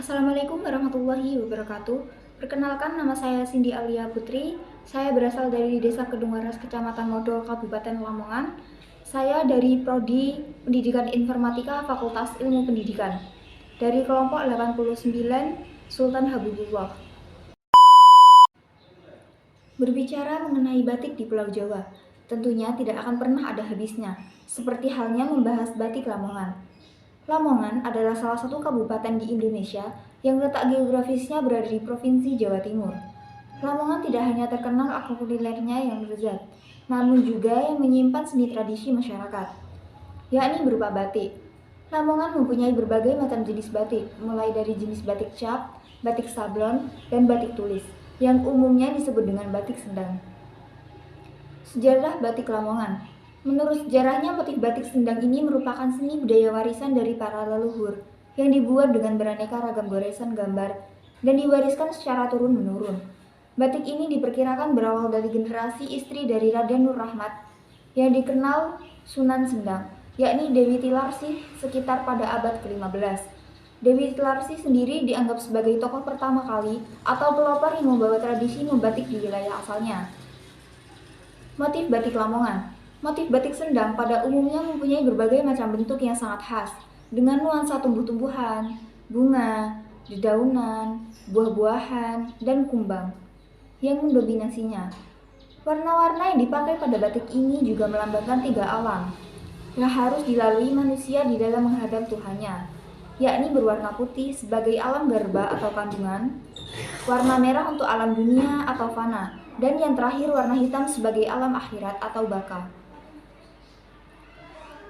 Assalamualaikum warahmatullahi wabarakatuh. Perkenalkan, nama saya Cindy Alia Putri. Saya berasal dari Desa Kedungwaras, Kecamatan Modol, Kabupaten Lamongan. Saya dari Prodi Pendidikan Informatika Fakultas Ilmu Pendidikan dari kelompok 89 Sultan Habibullah. Berbicara mengenai batik di Pulau Jawa, tentunya tidak akan pernah ada habisnya, seperti halnya membahas batik Lamongan. Lamongan adalah salah satu kabupaten di Indonesia yang letak geografisnya berada di Provinsi Jawa Timur. Lamongan tidak hanya terkenal akan kulinernya yang lezat, namun juga yang menyimpan seni tradisi masyarakat, yakni berupa batik. Lamongan mempunyai berbagai macam jenis batik, mulai dari jenis batik cap, batik sablon, dan batik tulis, yang umumnya disebut dengan batik sendang. Sejarah batik Lamongan. Menurut sejarahnya, motif batik sendang ini merupakan seni budaya warisan dari para leluhur yang dibuat dengan beraneka ragam goresan gambar dan diwariskan secara turun-menurun. Batik ini diperkirakan berawal dari generasi istri dari Raden Nur Rahmat yang dikenal Sunan Sendang, yakni Dewi Tilarsih sekitar pada abad ke-15. Dewi Tilarsih sendiri dianggap sebagai tokoh pertama kali atau pelopor yang membawa tradisi membatik di wilayah asalnya. Motif batik Lamongan. Motif batik sendang pada umumnya mempunyai berbagai macam bentuk yang sangat khas, dengan nuansa tumbuh-tumbuhan, bunga, dedaunan, buah-buahan, dan kumbang yang mendominasinya. Warna-warna yang dipakai pada batik ini juga melambangkan tiga alam yang harus dilalui manusia di dalam menghadap Tuhannya, yakni berwarna putih sebagai alam garba atau kandungan, warna merah untuk alam dunia atau fana, dan yang terakhir warna hitam sebagai alam akhirat atau baka.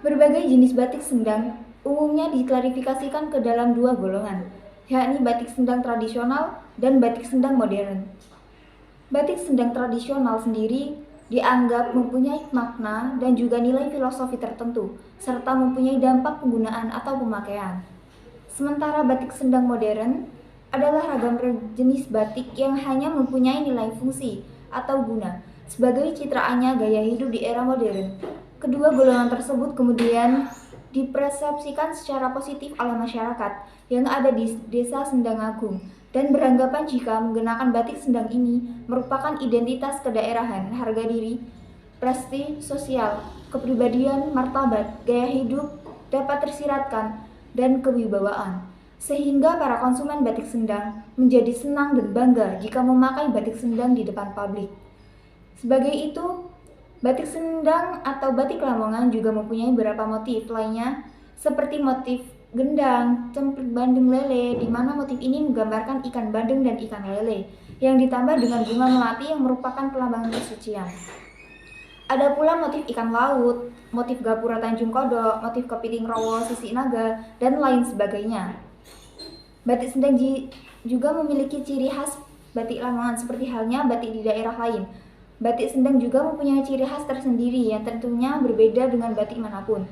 Berbagai jenis batik sendang umumnya diklarifikasikan ke dalam dua golongan, yakni batik sendang tradisional dan batik sendang modern. Batik sendang tradisional sendiri dianggap mempunyai makna dan juga nilai filosofi tertentu, serta mempunyai dampak penggunaan atau pemakaian. Sementara batik sendang modern adalah ragam jenis batik yang hanya mempunyai nilai fungsi atau guna sebagai citraannya gaya hidup di era modern. Kedua golongan tersebut kemudian dipersepsikan secara positif oleh masyarakat yang ada di Desa Sendang Agung dan beranggapan jika menggunakan batik sendang ini merupakan identitas kedaerahan, harga diri, prestise sosial, kepribadian, martabat, gaya hidup dapat tersiratkan, dan kewibawaan. Sehingga para konsumen batik sendang menjadi senang dan bangga jika memakai batik sendang di depan publik. Sebagai itu, batik sendang atau batik Lamongan juga mempunyai beberapa motif lainnya seperti motif gendang, cemprit bandeng lele, di mana motif ini menggambarkan ikan bandeng dan ikan lele yang ditambah dengan bunga melati yang merupakan pelambang kesucian. Ada pula motif ikan laut, motif gapura Tanjung Kodok, motif kepiting rowo sisi naga, dan lain sebagainya. Batik sendang juga memiliki ciri khas batik Lamongan seperti halnya batik di daerah lain. Batik sendang juga mempunyai ciri khas tersendiri yang tentunya berbeda dengan batik manapun.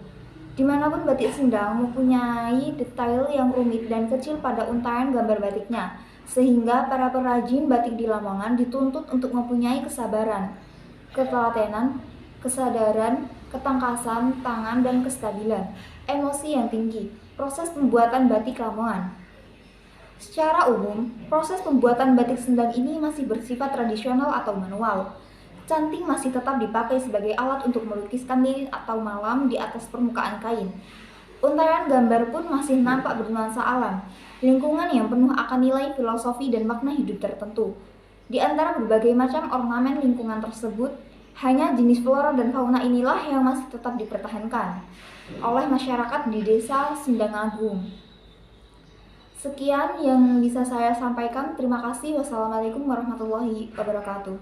Dimanapun batik sendang mempunyai detail yang rumit dan kecil pada untaian gambar batiknya, sehingga para perajin batik di Lamongan dituntut untuk mempunyai kesabaran, ketelatenan, kesadaran, ketangkasan tangan, dan kestabilan emosi yang tinggi. Proses pembuatan batik Lamongan. Secara umum, proses pembuatan batik sendang ini masih bersifat tradisional atau manual. Canting masih tetap dipakai sebagai alat untuk melukiskan lilin atau malam di atas permukaan kain. Untaian gambar pun masih nampak bernuansa alam, lingkungan yang penuh akan nilai filosofi dan makna hidup tertentu. Di antara berbagai macam ornamen lingkungan tersebut, hanya jenis flora dan fauna inilah yang masih tetap dipertahankan oleh masyarakat di Desa Sendang Agung. Sekian yang bisa saya sampaikan. Terima kasih. Wassalamualaikum warahmatullahi wabarakatuh.